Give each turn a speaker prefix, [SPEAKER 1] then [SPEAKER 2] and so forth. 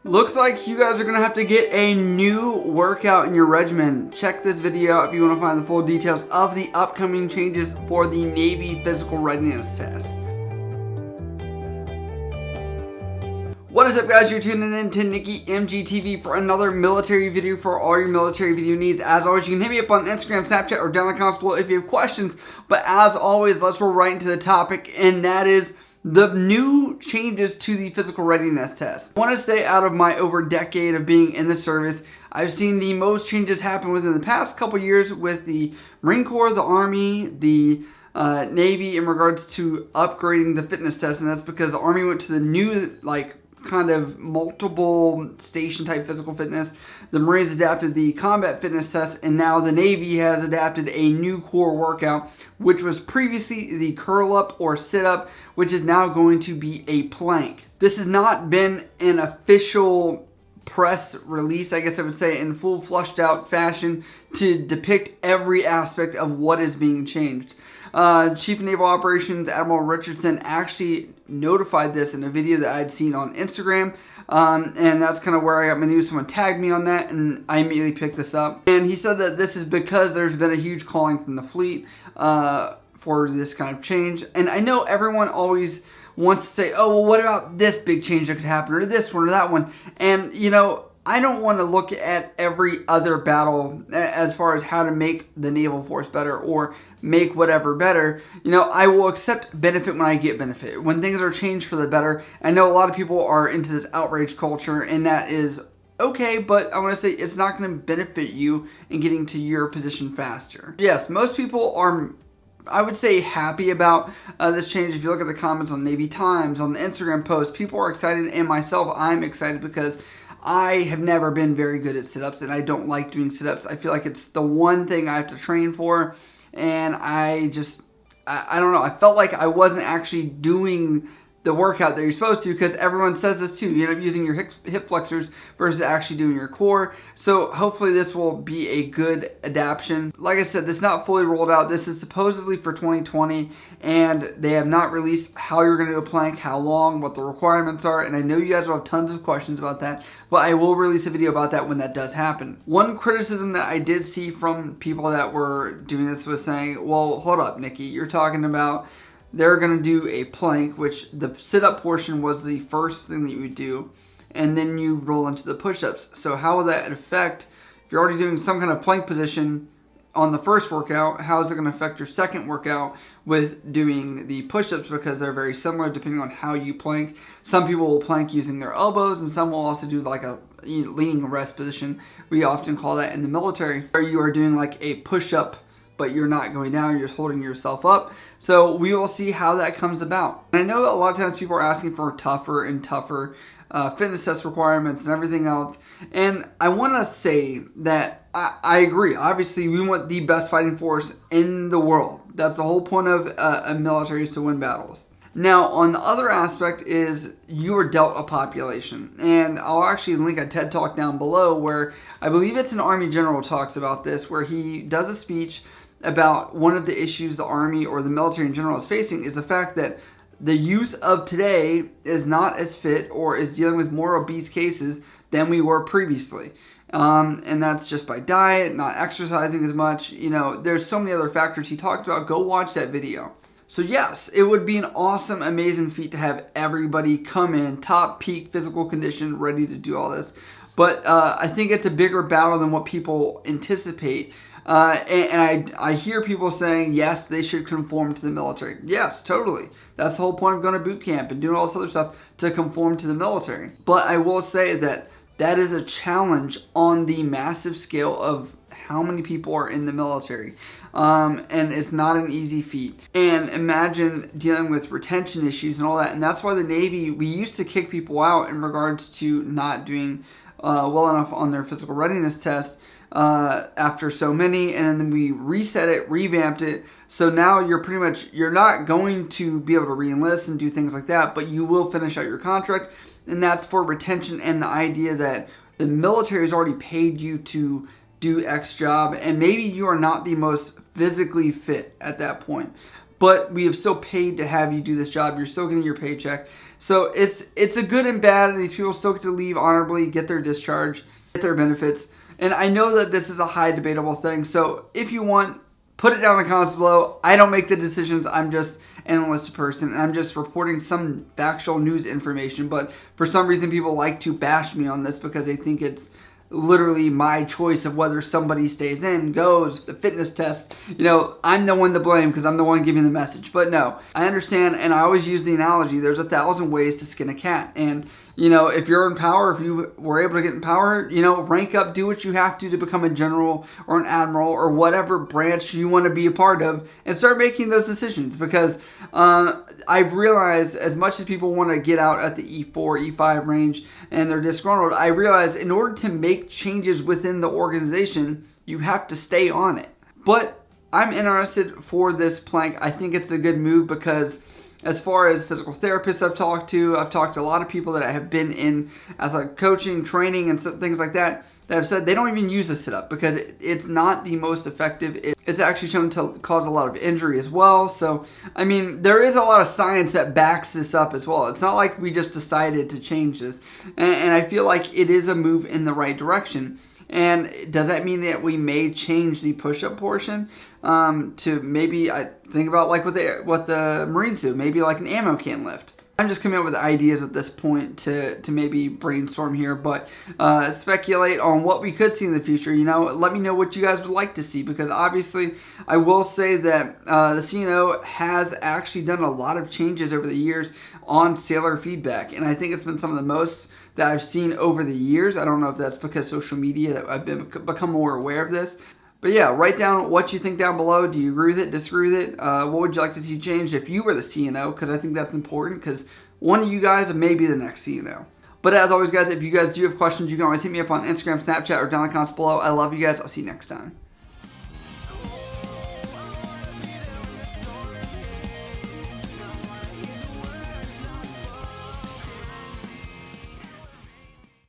[SPEAKER 1] Looks like you guys are going to have to get a new workout in your regimen. Check this video out if you want to find the full details of the upcoming changes for the Navy Physical Readiness Test. What is up, guys? You're tuning in to Nikki MGTV for another military video for all your military video needs. As always, you can hit me up on Instagram, Snapchat, or down in the comments below if you have questions. But as always, let's roll right into the topic, and that is the new changes to the physical readiness test. I want to say, out of my over decade of being in the service, I've seen the most changes happen within the past couple years with the Marine Corps, the Army, the Navy in regards to upgrading the fitness test. And that's because the Army went to the new, kind of multiple station type physical fitness. The Marines adapted the combat fitness test, and now the Navy has adapted a new core workout, which was previously the curl up or sit up, which is now going to be a plank. This has not been an official press release, I guess I would say, in full flushed out fashion to depict every aspect of what is being changed. Chief of Naval Operations Admiral Richardson actually notified this in a video that I'd seen on Instagram, and that's kind of where I got my news. Someone tagged me on that, and I immediately picked this up. And he said that this is because there's been a huge calling from the fleet for this kind of change. And I know everyone always wants to say, oh, well, what about this big change that could happen, or this one, or that one? And, you know, I don't want to look at every other battle as far as how to make the naval force better or make whatever better. You know, I will accept benefit when I get benefit. When things are changed for the better, I know a lot of people are into this outrage culture, and that is okay, but I want to say it's not going to benefit you in getting to your position faster. Yes, most people are, I would say, happy about this change. If you look at the comments on Navy Times, on the Instagram post, people are excited, and myself, I'm excited because I have never been very good at sit-ups, and I don't like doing sit-ups. I feel like it's the one thing I have to train for, and I don't know. I felt like I wasn't actually doing the workout that you're supposed to, because everyone says this too. You end up using your hip flexors versus actually doing your core. So hopefully this will be a good adaptation. Like I said, this is not fully rolled out. This is supposedly for 2020, and they have not released how you're going to do a plank, how long, what the requirements are, and I know you guys will have tons of questions about that, but I will release a video about that when that does happen. One criticism that I did see from people that were doing this was saying, well, hold up, Nikki, you're talking about they're going to do a plank, which the sit-up portion was the first thing that you would do, and then you roll into the push-ups. So how will that affect, if you're already doing some kind of plank position on the first workout, how is it going to affect your second workout with doing the push-ups, because they're very similar depending on how you plank. Some people will plank using their elbows, and some will also do like a leaning rest position. We often call that in the military, where you are doing like a push-up, but you're not going down, you're just holding yourself up. So we will see how that comes about. And I know a lot of times people are asking for tougher and tougher fitness test requirements and everything else. And I want to say that I agree. Obviously, we want the best fighting force in the world. That's the whole point of a military, is to win battles. Now, on the other aspect is you are dealt a population. And I'll actually link a TED Talk down below where I believe it's an Army general talks about this, where he does a speech about one of the issues the Army or the military in general is facing is the fact that the youth of today is not as fit or is dealing with more obese cases than we were previously. And that's just by diet, not exercising as much. You know, there's so many other factors he talked about. Go watch that video. So yes, it would be an awesome, amazing feat to have everybody come in top peak physical condition, ready to do all this. But I think it's a bigger battle than what people anticipate. And I hear people saying, yes, they should conform to the military. Yes, totally. That's the whole point of going to boot camp and doing all this other stuff, to conform to the military. But I will say that that is a challenge on the massive scale of how many people are in the military. And it's not an easy feat. And imagine dealing with retention issues and all that. And that's why the Navy, we used to kick people out in regards to not doing well enough on their physical readiness test after so many, and then we reset it, revamped it. So now you're not going to be able to re-enlist and do things like that, but you will finish out your contract, and that's for retention and the idea that the military has already paid you to do X job, and maybe you are not the most physically fit at that point, but we have still paid to have you do this job. You're still getting your paycheck. So it's a good and bad, and these people still get to leave honorably, get their discharge, get their benefits. And I know that this is a high debatable thing, so if you want, put it down in the comments below. I don't make the decisions. I'm just an enlisted person, and I'm just reporting some factual news information. But for some reason, people like to bash me on this because they think it's literally my choice of whether somebody stays in, goes, the fitness test. You know, I'm the one to blame because I'm the one giving the message. But no, I understand, and I always use the analogy, there's 1,000 ways to skin a cat. And you know, if you're in power, if you were able to get in power, you know, rank up, do what you have to become a general or an admiral or whatever branch you want to be a part of, and start making those decisions. Because I've realized, as much as people want to get out at the E4, E5 range and they're disgruntled, I realize in order to make changes within the organization, you have to stay on it. But I'm interested for this plank. I think it's a good move because as far as physical therapists I've talked to a lot of people that have been in athletic coaching, training, and things like that have said they don't even use a sit-up because it's not the most effective. It's actually shown to cause a lot of injury as well. So, I mean, there is a lot of science that backs this up as well. It's not like we just decided to change this. And I feel like it is a move in the right direction. And does that mean that we may change the push-up portion to maybe, I think about like what the Marines do, maybe like an ammo can lift? I'm just coming up with ideas at this point to maybe brainstorm here, but speculate on what we could see in the future. You know, let me know what you guys would like to see, because obviously I will say that the CNO has actually done a lot of changes over the years on sailor feedback, and I think it's been some of the most that I've seen over the years. I don't know if that's because social media that I've become more aware of this. But yeah, write down what you think down below. Do you agree with it, disagree with it? What would you like to see changed if you were the CNO? Because I think that's important, because one of you guys may be the next CNO. But as always, guys, if you guys do have questions, you can always hit me up on Instagram, Snapchat, or down in the comments below. I love you guys. I'll see you next time.